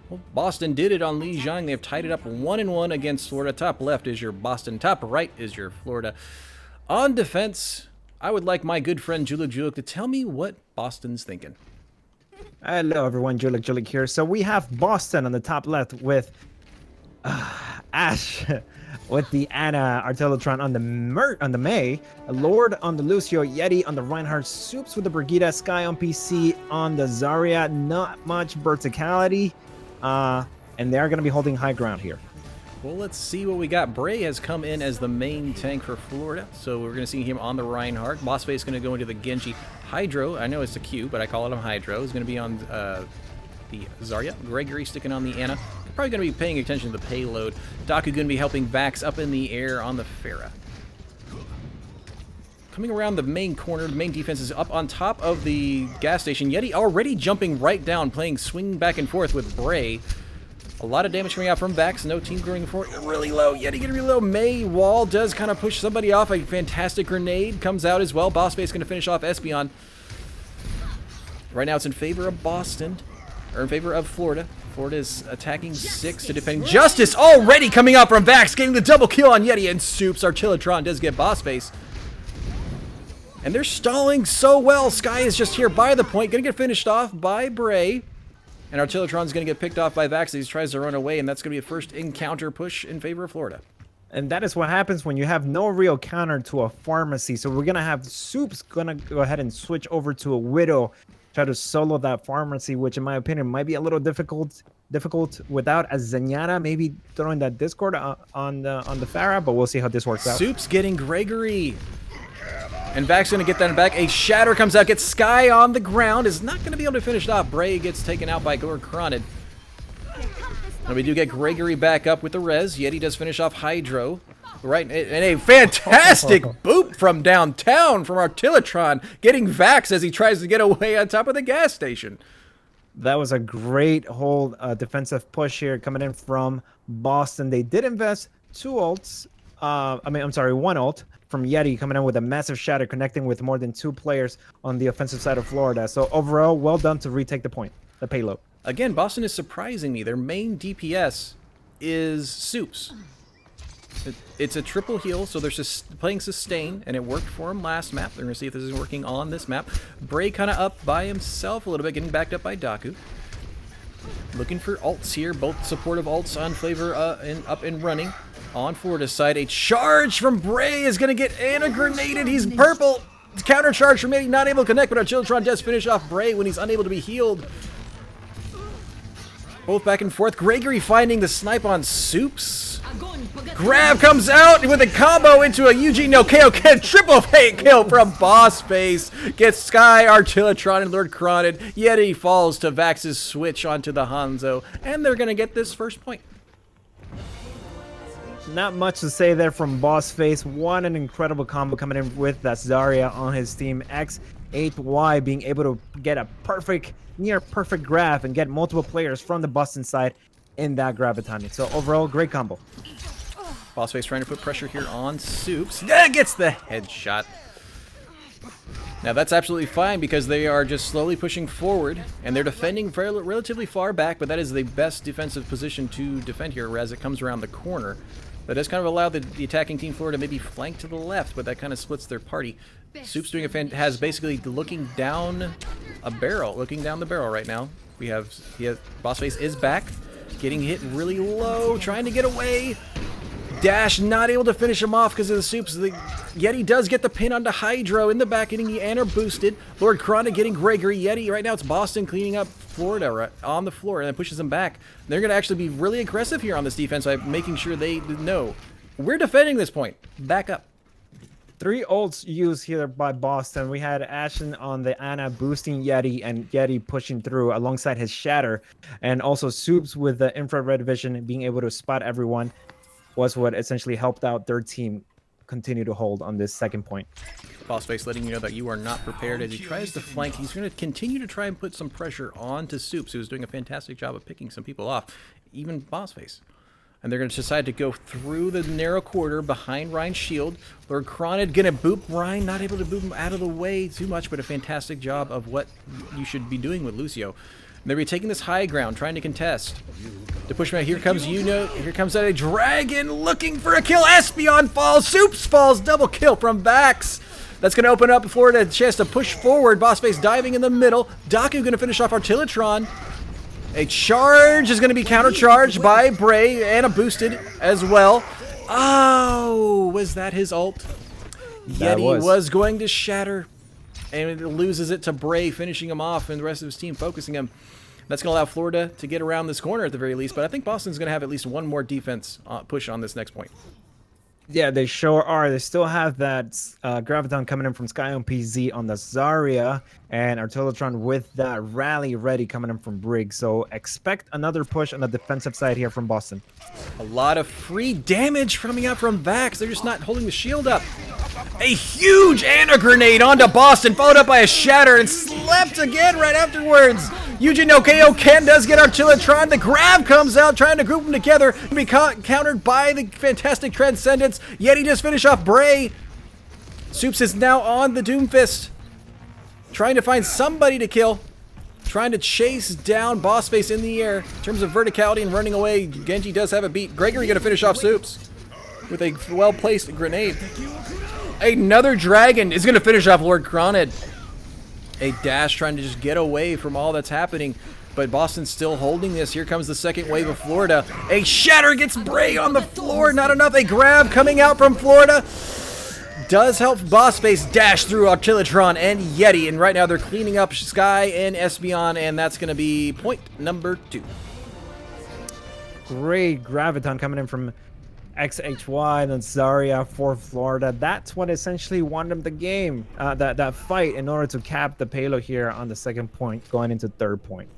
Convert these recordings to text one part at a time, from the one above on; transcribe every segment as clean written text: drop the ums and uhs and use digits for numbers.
Well, Boston did it on Li Jiang. They've tied it up 1-1 against Florida. Top left is your Boston. Top right is your Florida. On defense, I would like my good friend Julik Julik to tell me what Boston's thinking. Hello, everyone. Julik here. So we have Boston on the top left with Ash with the Anna Artillotron on the May, Lord on the Lucio, Yeti on the Reinhardt, Soups with the Brigida, Sky on PC on the Zarya. Not much verticality, and they are going to be holding high ground here. Well, let's see what we got. Bray has come in as the main tank for Florida, so we're going to see him on the Reinhardt. Bossface is going to go into the Genji. Hydro, I know it's a Q, but I call it him Hydro, is going to be on the Zarya. Gregory sticking on the Anna. They're probably going to be paying attention to the payload. Daku going to be helping Vax up in the air on the Pharah. Coming around the main corner, the main defense is up on top of the gas station. Yeti already jumping right down, playing swing back and forth with Bray. A lot of damage coming out from Vax. No team going forward. Really low. Yeti getting really low. May wall does kind of push somebody off. A fantastic grenade comes out as well. Boss Face going to finish off Espeon. Right now it's in favor of Boston, or in favor of Florida. Florida is attacking 6 to defend. Justice already coming out from Vax, getting the double kill on Yeti, and Soups. Artillotron does get Boss Face. And they're stalling so well. Sky is just here by the point. Going to get finished off by Bray. And Artillotron's going to get picked off by Vax as he tries to run away, and that's going to be a first encounter push in favor of Florida. And that is what happens when you have no real counter to a pharmacy. So we're going to have Soups going to go ahead and switch over to a Widow, try to solo that pharmacy, which in my opinion might be a little difficult without a Zenyatta maybe throwing that Discord on the Pharah, but we'll see how this works out. Soups getting Gregory. And Vax going to get that back. A Shatter comes out, gets Sky on the ground. Is not going to be able to finish it off. Bray gets taken out by Lord Cronid. And we do get Gregory back up with the res. Yeti does finish off Hydro. Right, and a fantastic boop from downtown from Artillotron, getting Vax as he tries to get away on top of the gas station. That was a great whole defensive push here coming in from Boston. They did invest 2 ults. One ult from Yeti coming in with a massive shatter, connecting with more than 2 players on the offensive side of Florida. So overall, well done to retake the payload. Again, Boston is surprising me. Their main DPS is Soups. It's a triple heal, so they're just playing sustain, and it worked for him last map. They're going to see if this is working on this map. Bray kind of up by himself a little bit, getting backed up by Daku. Looking for ults here, both supportive ults on flavor up and running. On Florida's side, a charge from Bray is going to get grenaded. He's purple. Counter charge from Eddie, not able to connect, but Artillotron does finish off Bray when he's unable to be healed. Both back and forth. Gregory finding the snipe on Soups. Grab comes out with a combo into a Eugene no KO triple kill from Boss Face. Gets Sky, Artillotron, and Lord Cronid. Yeti falls to Vax's switch onto the Hanzo, and they're going to get this first point. Not much to say there from Boss Face. What an incredible combo coming in with that Zarya on his team. X8Y being able to get a near perfect grab and get multiple players from the Boston side in that graviton. So overall, great combo. Boss Face trying to put pressure here on Soups. Gets the headshot. Now that's absolutely fine because they are just slowly pushing forward and they're defending relatively far back, but that is the best defensive position to defend here as it comes around the corner. That does kind of allow the attacking team Florida to maybe flank to the left, but that kind of splits their party. Soups doing has basically looking down the barrel right now. Boss Face is back, getting hit really low, trying to get away. Dash not able to finish him off because of the Soups. The Yeti does get the pin onto Hydro in the back, getting the Anna boosted. Lord Cronid getting Gregory. Yeti, right now it's Boston cleaning up Florida right on the floor and then pushes them back. They're going to actually be really aggressive here on this defense by making sure they know we're defending this point. Back up. 3 ults used here by Boston. We had Ashen on the Anna boosting Yeti and Yeti pushing through alongside his Shatter. And also Soups with the infrared vision being able to spot everyone was what essentially helped out their team continue to hold on this second point. Boss Face letting you know that you are not prepared as he tries to flank. He's going to continue to try and put some pressure onto Soups, who's doing a fantastic job of picking some people off, even Boss Face. And they're going to decide to go through the narrow quarter behind Ryan's shield. Lord Cronid going to boop Ryan, not able to boop him out of the way too much, but a fantastic job of what you should be doing with Lucio. they're gonna be taking this high ground, trying to contest. To push back, here comes here comes a dragon looking for a kill. Espeon falls, Soups falls, double kill from Vax. That's going to open up Florida a chance to push forward. Bossface diving in the middle. Daku going to finish off Artillatron. A charge is going to be countercharged by Bray and a boosted as well. Oh, was that his ult? Yeti was going to shatter, and it loses it to Bray, finishing him off, and the rest of his team focusing him. That's going to allow Florida to get around this corner at the very least, but I think Boston's going to have at least one more defense push on this next point. Yeah, they sure are. They still have that Graviton coming in from Sky on PZ on the Zarya, and Artillatron with that rally ready coming in from Brig. So expect another push on the defensive side here from Boston. A lot of free damage coming out from Vax. They're just not holding the shield up. A huge Anna grenade onto Boston, followed up by a shatter, and slept again right afterwards. Yuji no KO Ken does get Artillatron. The grab comes out, trying to group them together. Be countered by the fantastic Transcendence. Yeti just finish off Bray. Soups is now on the Doomfist, trying to find somebody to kill. Trying to chase down Bossface in the air. In terms of verticality and running away, Genji does have a beat. Gregory going to finish off Soups with a well-placed grenade. Another dragon is going to finish off Lord Cronid. A dash trying to just get away from all that's happening, but Boston's still holding this. Here comes the second wave of Florida. A shatter gets Bray on the floor. Not enough. A grab coming out from Florida does help Bossface dash through Artillatron and Yeti, and right now they're cleaning up Sky and Espeon, and that's going to be point number 2. Great Graviton coming in from XHY and then Zarya for Florida. That's what essentially won them the game, that fight, in order to cap the payload here on the second point, going into third point.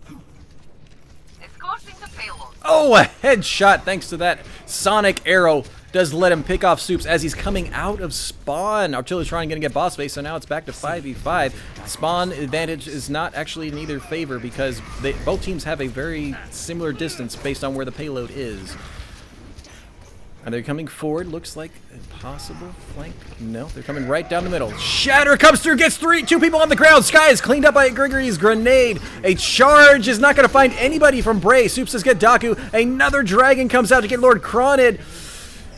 Escorting the payload. Oh, a headshot thanks to that sonic arrow does let him pick off Soups as he's coming out of spawn. Artillatron gonna get Bossface, so now it's back to 5v5. Spawn advantage is not actually in either favor because both teams have a very similar distance based on where the payload is. Are they coming forward? Looks like a possible flank. No, they're coming right down the middle. Shatter comes through, gets 2 people on the ground. Sky is cleaned up by Gregory's grenade. A charge is not going to find anybody from Bray. Soups does get Daku. Another dragon comes out to get Lord Cronid.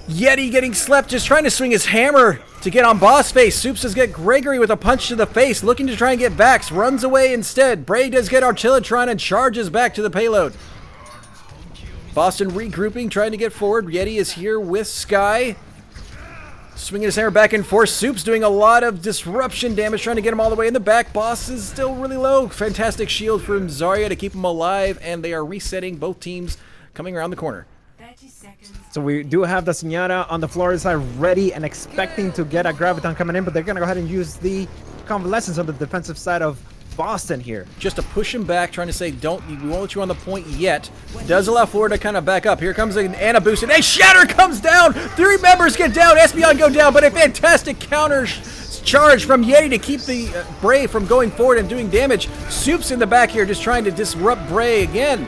Yeti getting slept, just trying to swing his hammer to get on Bossface. Soups does get Gregory with a punch to the face, looking to try and get Vax. Runs away instead. Bray does get Artillatron and charges back to the payload. Boston regrouping, trying to get forward. Yeti is here with Sky. Swinging his hammer back and forth. Soups doing a lot of disruption damage, trying to get him all the way in the back. Boss is still really low. Fantastic shield from Zarya to keep him alive, and they are resetting, both teams coming around the corner. 30 seconds. So we do have the Señora on the Florida side ready and expecting to get a Graviton coming in, but they're going to go ahead and use the Convalescence on the defensive side of Boston here. Just to push him back, trying to say, we won't let you on the point yet. Does allow Florida to kind of back up. Here comes an Anna boost, and a shatter comes down. 3 members get down. Espeon go down, but a fantastic counter charge from Yeti to keep the Bray from going forward and doing damage. Soups in the back here just trying to disrupt Bray again.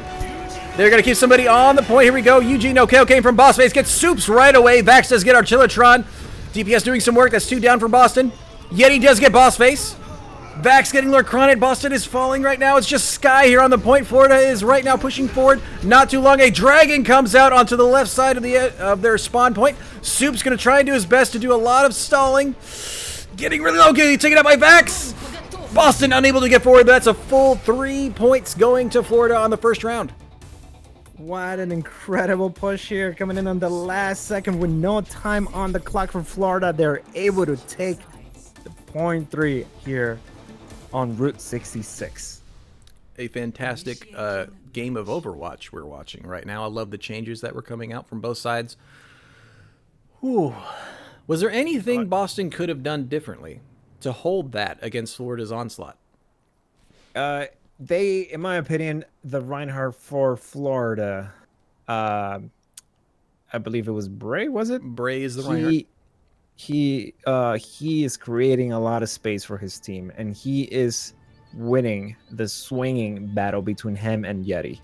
They're going to keep somebody on the point. Here we go. Eugene Okeo came from Bossface. Gets Soups right away. Vax does get Artillatron. DPS doing some work. That's 2 down from Boston. Yeti does get Bossface. Vax getting Lord Cronid. Boston is falling right now. It's just Sky here on the point. Florida is right now pushing forward. Not too long. A dragon comes out onto the left side of their spawn point. Soup's going to try and do his best to do a lot of stalling. Getting really low. Getting taken out by Vax. Boston unable to get forward. That's a full 3 points going to Florida on the first round. What an incredible push here, coming in on the last second with no time on the clock for Florida. They're able to take the point 3 here on Route 66. A fantastic game of Overwatch we're watching right now. I love the changes that were coming out from both sides. Whew. Was there anything Boston could have done differently to hold that against Florida's onslaught? They, in my opinion, the Reinhardt for Florida, I believe it was Bray, was it? Bray is the Reinhardt. He is creating a lot of space for his team, and he is winning the swinging battle between him and Yeti.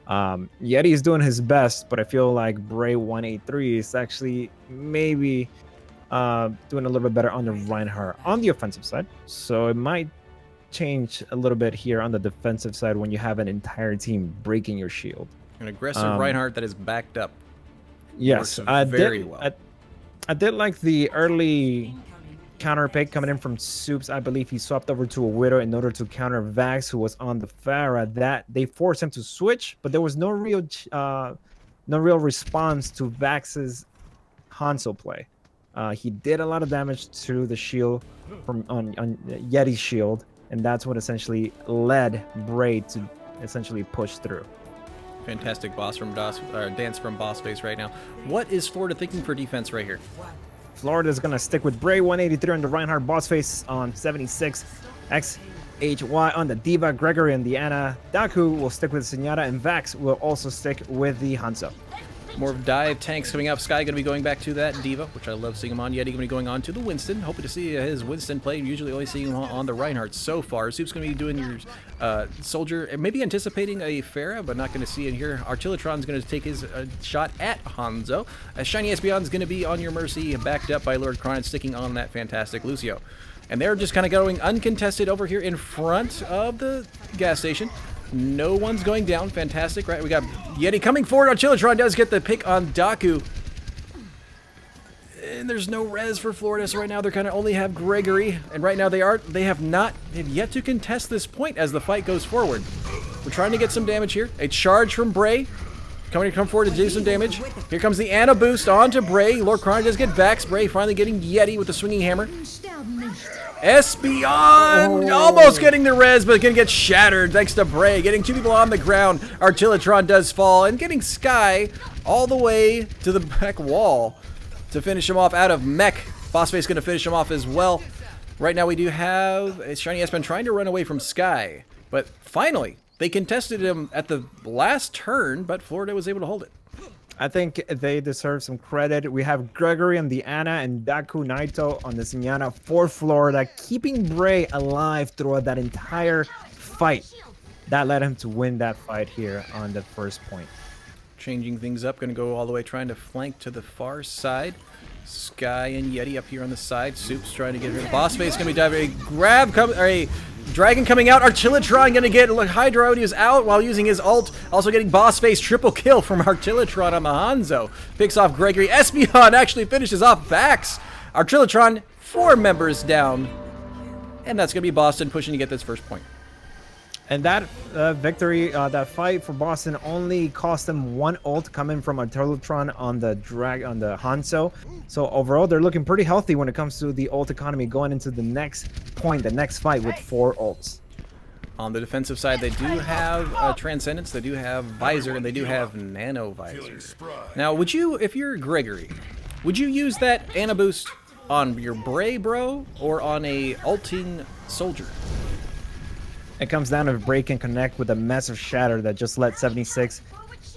Yeti is doing his best, but I feel like Bray 183 is actually maybe doing a little bit better on the Reinhardt on the offensive side. So it might change a little bit here on the defensive side when you have an entire team breaking your shield. An aggressive Reinhardt that is backed up. Yes, Works very well. I did like the early counter pick coming in from Soups. I believe he swapped over to a Widow in order to counter Vax, who was on the Pharah. That they forced him to switch, but there was no real response to Vax's Hanzo play. He did a lot of damage to the shield from on Yeti's shield, and that's what essentially led Bray to essentially push through. Fantastic dance from Boss Face right now. What is Florida thinking for defense right here? Florida's going to stick with Bray 183 on the Reinhardt. Boss Face on 76. XHY on the Diva. Gregory and the Ana. Daku will stick with Zenyatta, and Vax will also stick with the Hanzo. More dive tanks coming up. Sky going to be going back to that Diva, which I love seeing him on. Yeti going to be going on to the Winston. Hoping to see his Winston play. Usually only seeing him on the Reinhardt so far. Soup's going to be doing your soldier, maybe anticipating a Pharah, but not going to see it here. Artillatron's going to take his shot at Hanzo. Shiny Espeon's going to be on your Mercy, backed up by Lord Kron, sticking on that fantastic Lucio. And they're just kind of going uncontested over here in front of the gas station. No one's going down. Fantastic, right? We got Yeti coming forward. Artillatron does get the pick on Daku. And there's no res for Florida, so right now they're kind of only have Gregory. And right now they've yet to contest this point as the fight goes forward. We're trying to get some damage here. A charge from Bray. Come forward to do some damage. Here comes the Ana boost onto Bray. Lord Kron does get Vax. Bray finally getting Yeti with the swinging hammer. Espeon almost getting the res, but gonna get shattered thanks to Bray. Getting two people on the ground. Artillatron does fall, and getting Sky all the way to the back wall to finish him off out of mech. Bossface gonna finish him off as well. Right now we do have a Shiny Espeon trying to run away from Sky, but finally they contested him at the last turn, but Florida was able to hold it. I think they deserve some credit. We have Gregory on the Ana and Daku Naito on the Zenyatta for Florida, keeping Bray alive throughout that entire fight. That led him to win that fight here on the first point. Changing things up, going to go all the way trying to flank to the far side. Sky and Yeti up here on the side. Soup's trying to get her. Boss Face going to be diving. A Dragon coming out. Artillatron going to get Hydra is out while using his ult. Also getting Boss Face triple kill from Artillatron on the Hanzo. Picks off Gregory. Espeon actually finishes off Vax. Artillatron, 4 members down. And that's going to be Boston pushing to get this first point. And that victory, that fight for Boston only cost them 1 ult coming from Artillatron on the Hanzo. So overall, they're looking pretty healthy when it comes to the ult economy going into the next point, the next fight with 4 ults. On the defensive side, they do have Transcendence, they do have Visor, and they do have Nano Visor. Now, would you, if you're Gregory, would you use that Ana boost on your Bray bro or on a ulting soldier? It comes down to Bray can connect with a massive shatter that just let 76,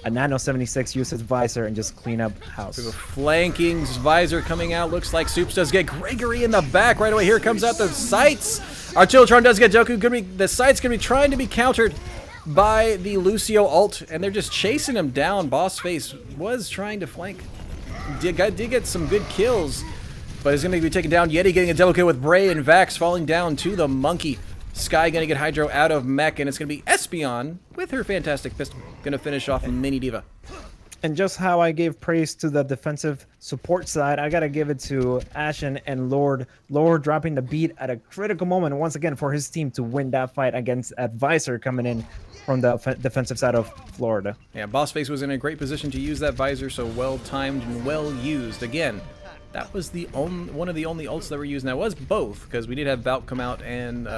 a Nano 76 use his Visor and just clean up house. The flanking Visor coming out. Looks like Soups does get Gregory in the back right away. Here comes out the sights. Artillatron does get Doku. The sights going to be trying to be countered by the Lucio ult, and they're just chasing him down. Boss Face was trying to flank. Did get some good kills, but is going to be taken down. Yeti getting a double kill with Bray and Vax falling down to the monkey. Sky gonna get Hydro out of mech, and it's gonna be Espeon with her fantastic pistol. Gonna finish off Mini Diva. And just how I gave praise to the defensive support side, I gotta give it to Ashen and Lord. Lord dropping the beat at a critical moment once again for his team to win that fight against Advisor coming in from the defensive side of Florida. Yeah, Boss Face was in a great position to use that Visor, so well timed and well used. Again, that was one of the only ults that were used. Now, it was both, because we did have Valk come out and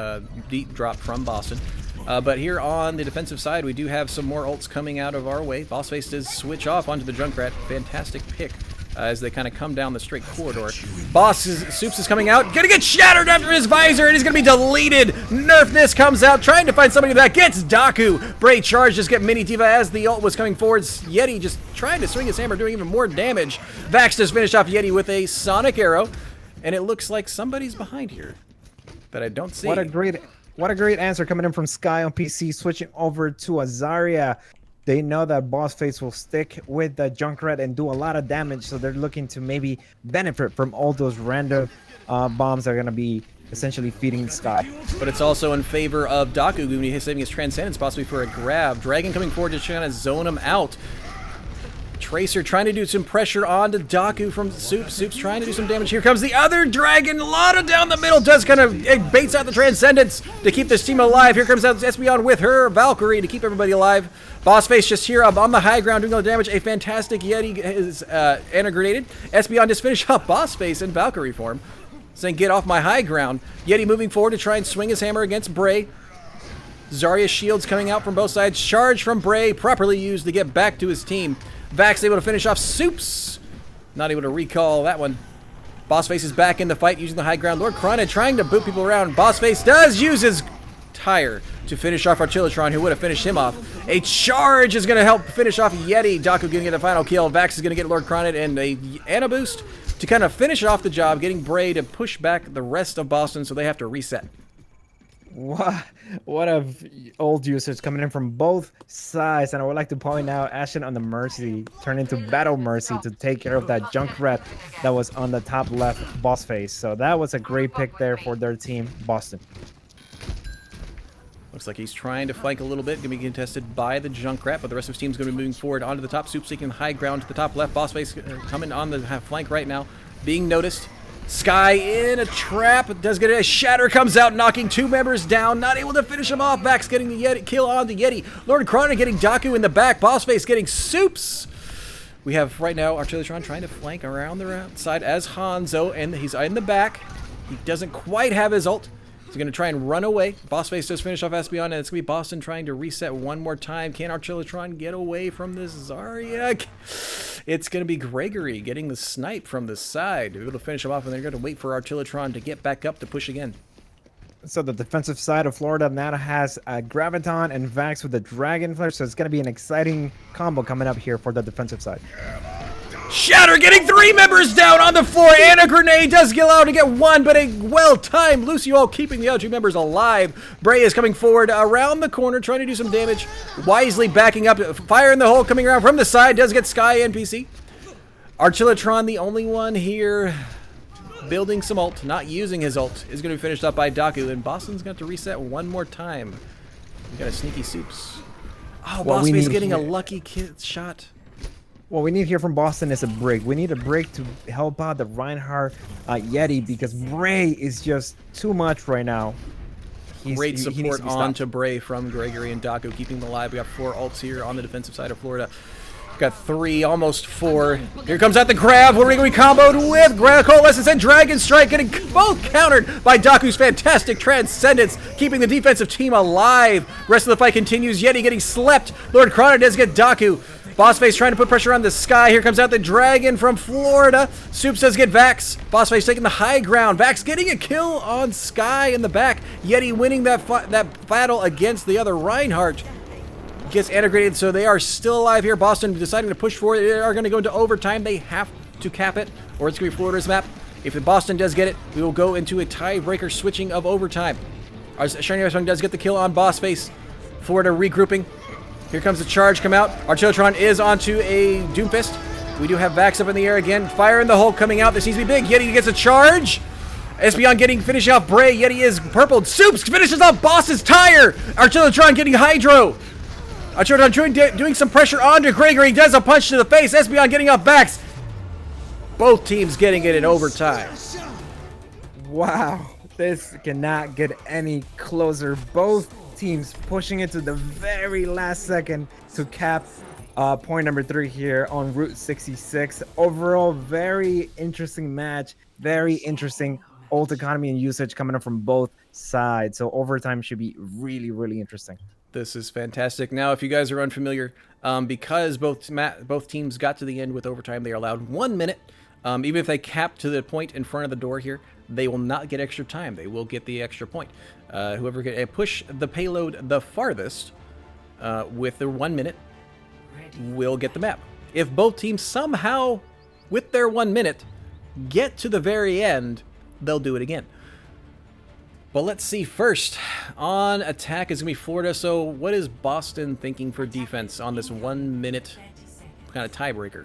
deep drop from Boston. But here on the defensive side, we do have some more ults coming out of our way. Bossface does switch off onto the Junkrat. Fantastic pick as they kind of come down the straight corridor. Soups is coming out. Gonna get shattered after his Visor, and he's gonna be deleted. Nerfness comes out, trying to find somebody that gets Daku. Bray charge, just get Mini Diva as the ult was coming forward. Yeti just trying to swing his hammer, doing even more damage. Vax just finished off Yeti with a Sonic Arrow, and it looks like somebody's behind here that I don't see. What a great answer coming in from Sky on PC, switching over to Azaria. They know that Boss Face will stick with the Junkrat and do a lot of damage, so they're looking to maybe benefit from all those random bombs that are going to be essentially feeding Sky. But it's also in favor of Daku, when he's saving his Transcendence, possibly for a grab. Dragon coming forward to try to zone him out. Tracer trying to do some pressure onto Daku from Soup. Soup's trying to do some damage. Here comes the other Dragon. Lotta down the middle does kind of, it baits out the Transcendence to keep this team alive. Here comes out Espeon with her Valkyrie to keep everybody alive. Bossface just here up on the high ground doing all the damage. A fantastic Yeti is anti-grenaded. Espeon just finished up Bossface in Valkyrie form, saying get off my high ground. Yeti moving forward to try and swing his hammer against Bray. Zarya shields coming out from both sides. Charge from Bray, properly used to get back to his team. Vax able to finish off Soups. Not able to recall that one. Bossface is back in the fight using the high ground. Lord Krana trying to boot people around. Bossface does use his tire to finish off Archilotron, who would have finished him off. A charge is going to help finish off Yeti. Daku going to get the final kill. Vax is going to get Lord Krana and a Ana boost to kind of finish off the job, getting Bray to push back the rest of Boston, so they have to reset. What of old users coming in from both sides, and I would like to point out Ashen on the Mercy turned into Battle Mercy to take care of that Junkrat that was on the top left boss face. So that was a great pick there for their team, Boston. Looks like he's trying to flank a little bit, going to be contested by the Junkrat, but the rest of his team's going to be moving forward onto the top. Soup seeking the high ground to the top left. Bossface coming on the flank right now, being noticed. Sky in a trap, does get a shatter, comes out, knocking two members down, not able to finish him off. Vax getting the Yeti, kill on the Yeti. Lord Krana getting Daku in the back, Bossface getting Soups. We have right now Archilotron trying to flank around the outside as Hanzo, and he's in the back. He doesn't quite have his ult. He's going to try and run away. Bossface does finish off Espeon, and it's going to be Boston trying to reset one more time. Can Archilotron get away from this Zarya? It's going to be Gregory getting the snipe from the side. Able to finish him off, and they're going to wait for Archilotron to get back up to push again. So the defensive side of Florida now has Graviton and Vax with the Dragon Flare, so it's going to be an exciting combo coming up here for the defensive side. Shatter getting three members down on the floor, and a grenade does get allowed to get one, but a well-timed Lucio keeping the other two members alive. Bray is coming forward around the corner, trying to do some damage, wisely backing up. Fire in the hole coming around from the side, does get Sky NPC. Archilotron, the only one here building some ult, not using his ult, is going to be finished up by Daku, and Boston's going to reset one more time. We got a sneaky Soups. Oh, Bossface getting a lucky shot. What we need here from Boston is a break. We need a break to help out the Reinhardt Yeti, because Bray is just too much right now. Great support onto Bray from Gregory and Daku, keeping them alive. We got 4 ults here on the defensive side of Florida. Got 3, almost 4. Here comes out the grab. We're going to be comboed with Coalescence and Dragon Strike, getting both countered by Daku's fantastic Transcendence, keeping the defensive team alive. Rest of the fight continues. Yeti getting slept. Lord Krana does get Daku. Bossface trying to put pressure on the Sky. Here comes out the Dragon from Florida. Soups does get Vax. Bossface taking the high ground. Vax getting a kill on Sky in the back. Yeti winning that battle against the other Reinhardt. Gets integrated, so they are still alive here. Boston deciding to push forward. They are going to go into overtime. They have to cap it, or it's going to be Florida's map. If Boston does get it, we will go into a tiebreaker switching of overtime. Shiny Archilotron does get the kill on Bossface. Florida regrouping. Here comes the charge come out. Archilotron is onto a Doomfist. We do have Vax up in the air again. Fire in the hole coming out. This needs to be big. Yeti gets a charge. Espeon finishing off Bray. Yeti is purpled. Soups finishes off Boss's tire. Archilotron getting Hydro. Archilotron doing some pressure onto Gregory. Does a punch to the face. Espeon getting off Vax. Both teams getting it in overtime. Wow. This cannot get any closer. Both teams pushing it to the very last second to cap point number 3 here on Route 66. Overall, very interesting match. Very interesting ult economy and usage coming up from both sides. So overtime should be really, really interesting. This is fantastic. Now, if you guys are unfamiliar, because both teams got to the end with overtime, they are allowed 1 minute. Even if they cap to the point in front of the door here, they will not get extra time. They will get the extra point. Whoever can push the payload the farthest with their 1 minute will get the map. If both teams somehow, with their 1 minute, get to the very end, they'll do it again. But let's see. First, on attack is going to be Florida. So what is Boston thinking for defense on this 1 minute kind of tiebreaker?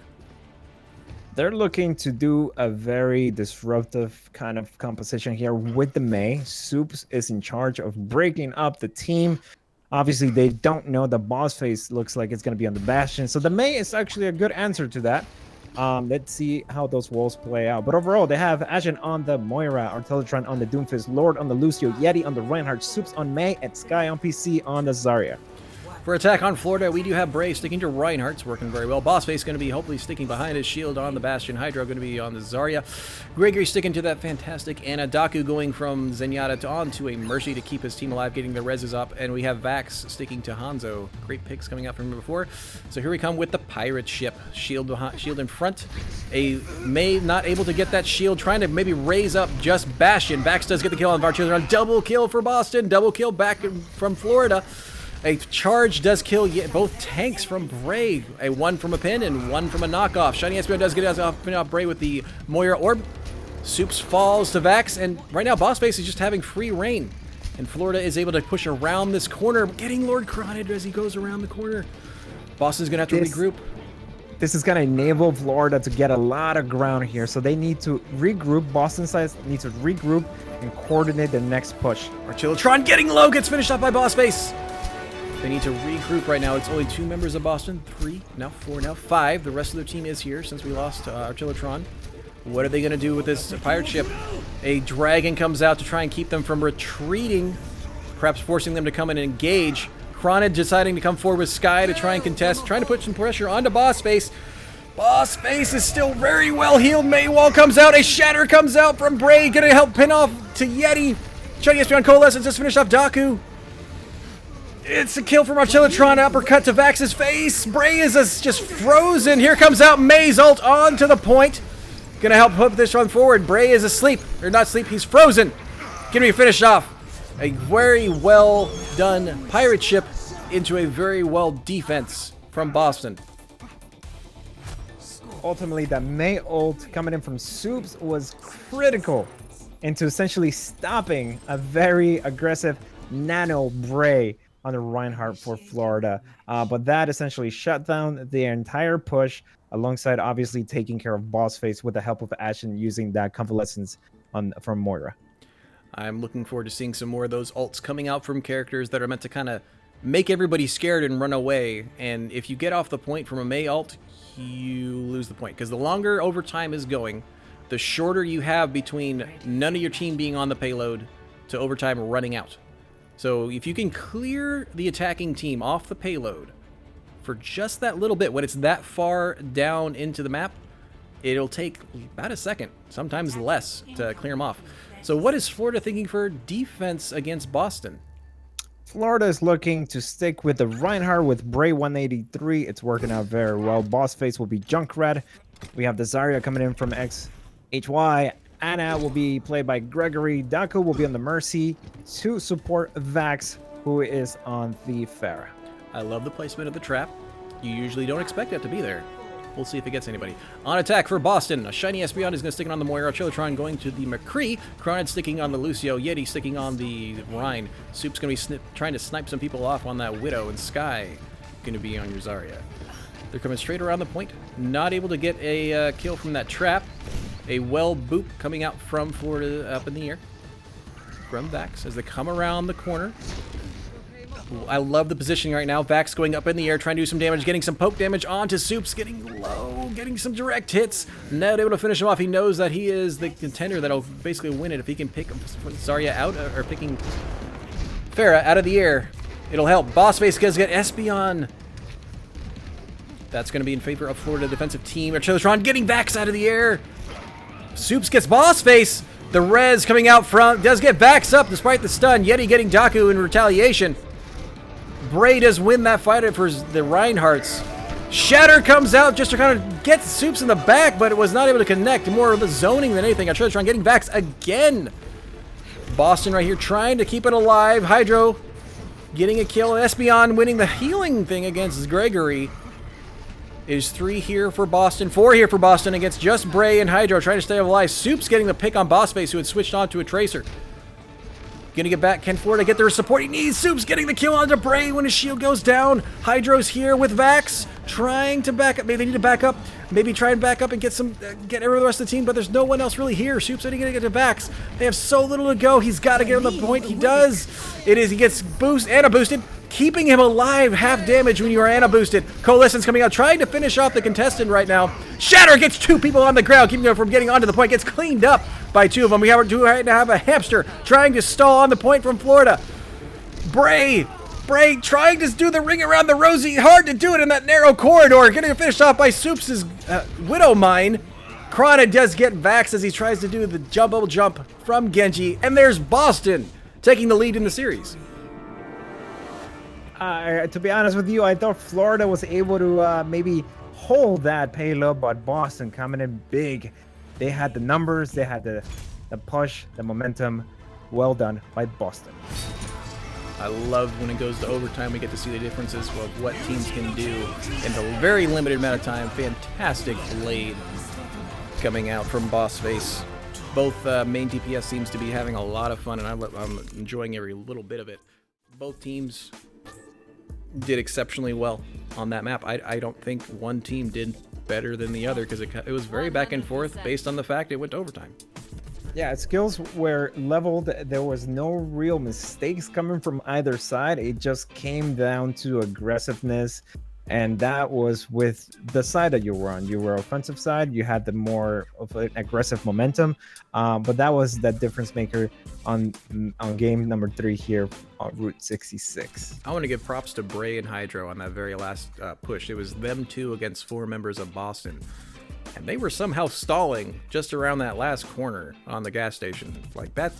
They're looking to do a very disruptive kind of composition here with the May. Soups is in charge of breaking up the team. Obviously, they don't know the boss face looks like it's going to be on the Bastion. So the May is actually a good answer to that. Let's see how those walls play out. But overall, they have Ashen on the Moira, Artillotron on the Doomfist, Lord on the Lucio, Yeti on the Reinhardt, Soups on May, and Sky on PC on the Zarya. For attack on Florida, we do have Bray sticking to Reinhardt. It's working very well. Bossface going to be hopefully sticking behind his shield on the Bastion. Hydro going to be on the Zarya. Gregory sticking to that fantastic Anna. Daku going from Zenyatta on to a Mercy to keep his team alive, getting the reses up. And we have Vax sticking to Hanzo. Great picks coming out from him before. So here we come with the pirate ship. Shield behind, shield in front. A May not able to get that shield, trying to maybe raise up just Bastion. Vax does get the kill on Varchillion. Double kill for Boston. Double kill back from Florida. A charge does kill both tanks from Bray. A one from a pin and one from a knockoff. Shiny Espeon does get off Bray with the Moira Orb. Soups falls to Vax, and right now Bossface is just having free reign. And Florida is able to push around this corner, getting Lord Cronid as he goes around the corner. Boston's going to have to regroup. This is going to enable Florida to get a lot of ground here, so they need to regroup. Boston side needs to regroup and coordinate the next push. Archillotron getting low, gets finished off by Bossface. They need to regroup right now. It's only 2 members of Boston. 3, now 4, now 5. The rest of their team is here since we lost Archillotron. What are they going to do with this pirate ship? A dragon comes out to try and keep them from retreating, perhaps forcing them to come and engage. Cronid deciding to come forward with Sky to try and contest, trying to put some pressure onto Bossface. Bossface is still very well healed. Maywall comes out. A Shatter comes out from Bray. Going to help pin off to Yeti. Shiny Espeon Coalescence just finished off Daku. It's a kill from Archillotron, uppercut to Vax's face. Bray is just frozen. Here comes out May's ult on to the point. Gonna help put this one forward. Bray is asleep, or not asleep, he's frozen. Gonna be finished off. A very well done pirate ship into a very well defense from Boston. Ultimately, the May ult coming in from Soups was critical into essentially stopping a very aggressive Nano Bray on the Reinhardt for Florida. But that essentially shut down the entire push, alongside obviously taking care of Bossface with the help of Ashen using that convalescence from Moira. I'm looking forward to seeing some more of those ults coming out from characters that are meant to kind of make everybody scared and run away. And if you get off the point from a May ult, you lose the point. Because the longer overtime is going, the shorter you have between none of your team being on the payload to overtime running out. So if you can clear the attacking team off the payload for just that little bit, when it's that far down into the map, it'll take about a second, sometimes less, to clear them off. So what is Florida thinking for defense against Boston? Florida is looking to stick with the Reinhardt with Bray 183. It's working out very well. Bossface will be Junkrat. We have the Zarya coming in from XHY. Anna will be played by Gregory. Daku will be on the Mercy to support Vax, who is on the Pharah. I love the placement of the trap. You usually don't expect that to be there. We'll see if it gets anybody. On attack for Boston, a Shiny Espeon is going to stick it on the Moira. Archillotron going to the McCree. Cronid sticking on the Lucio. Yeti sticking on the Rhine. Soup's going to be trying to snipe some people off on that Widow. And Sky going to be on your Zarya. They're coming straight around the point. Not able to get a kill from that trap. A well boop coming out from Florida up in the air from Vax as they come around the corner. Ooh, I love the positioning right now. Vax going up in the air, trying to do some damage, getting some poke damage onto Soups, getting low, getting some direct hits. Not able to finish him off. He knows that he is the contender that'll basically win it if he can pick Zarya out, or picking Pharah out of the air. It'll help. Bossface does get Espeon. That's going to be in favor of Florida defensive team. Archillotron getting Vax out of the air. Soups gets Bossface. The res coming out front does get Vax up despite the stun. Yeti getting Daku in retaliation. Bray does win that fight for the Reinhardts. Shatter comes out just to kind of get Soups in the back, but it was not able to connect. More of the zoning than anything. Archillotron getting Vax again. Boston right here trying to keep it alive. Hydro getting a kill. Espeon winning the healing thing against Gregory. Is 3 here for Boston, 4 here for Boston against just Bray and Hydro trying to stay alive. Soups getting the pick on Bossface, who had switched on to a Tracer. Gonna get back. Can Florida get the support he needs? Soups getting the kill onto Bray when his shield goes down. Hydro's here with Vax. trying to back up. Maybe they need to back up. Maybe try and back up and get some, get every the rest of the team. But there's no one else really here. Soup's only gonna get to backs. They have so little to go. He's got to get on the point. He does. It is. He gets Anna boosted, keeping him alive. Half damage when you are Anna boosted. Coalescence coming out, trying to finish off the contestant right now. Shatter gets 2 people on the ground, keeping them from getting onto the point. Gets cleaned up by 2 of them. We do right now have a hamster trying to stall on the point from Florida. Bray trying to do the ring around the rosy. Hard to do it in that narrow corridor. Getting finished off by Soups' Widow Mine. Krana does get Vax as he tries to do the double jump from Genji. And there's Boston taking the lead in the series. To be honest with you, I thought Florida was able to maybe hold that payload, but Boston coming in big. They had the numbers, they had the push, the momentum. Well done by Boston. I love when it goes to overtime, we get to see the differences of what teams can do in the very limited amount of time. Fantastic blade coming out from Bossface. Both main DPS seems to be having a lot of fun, and I'm enjoying every little bit of it. Both teams did exceptionally well on that map. I don't think one team did better than the other because it was very back and forth based on the fact it went to overtime. Yeah, skills were leveled. There was no real mistakes coming from either side. It just came down to aggressiveness, and that was with the side that you were on. You were offensive side. You had the more of an aggressive momentum, but that was that difference maker on game number 3 here on Route 66. I want to give props to Bray and Hydro on that very last push. It was them 2 against 4 members of Boston. And they were somehow stalling just around that last corner on the gas station. Like that,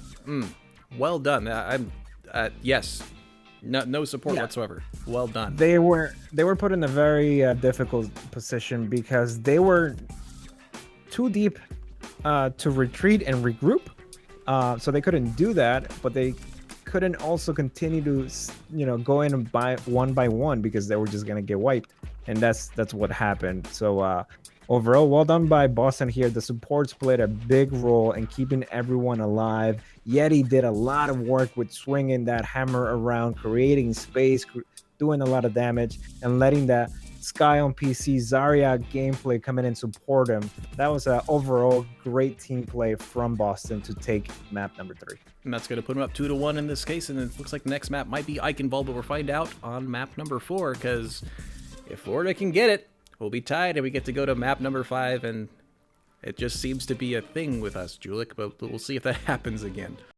well done. Yes, no support whatsoever. Well done. They were put in a very difficult position because they were too deep to retreat and regroup. So they couldn't do that, but they couldn't also continue to go in and by one because they were just gonna get wiped, and that's what happened. So. Overall, well done by Boston here. The supports played a big role in keeping everyone alive. Yeti did a lot of work with swinging that hammer around, creating space, doing a lot of damage, and letting that Sky on PC Zarya gameplay come in and support him. That was an overall great team play from Boston to take map number 3. And that's going to put them up 2-1 in this case, and it looks like the next map might be Eichenwald, but we'll find out on map number 4, because if Florida can get it, we'll be tied, and we get to go to map number 5, and it just seems to be a thing with us, Julik, but we'll see if that happens again.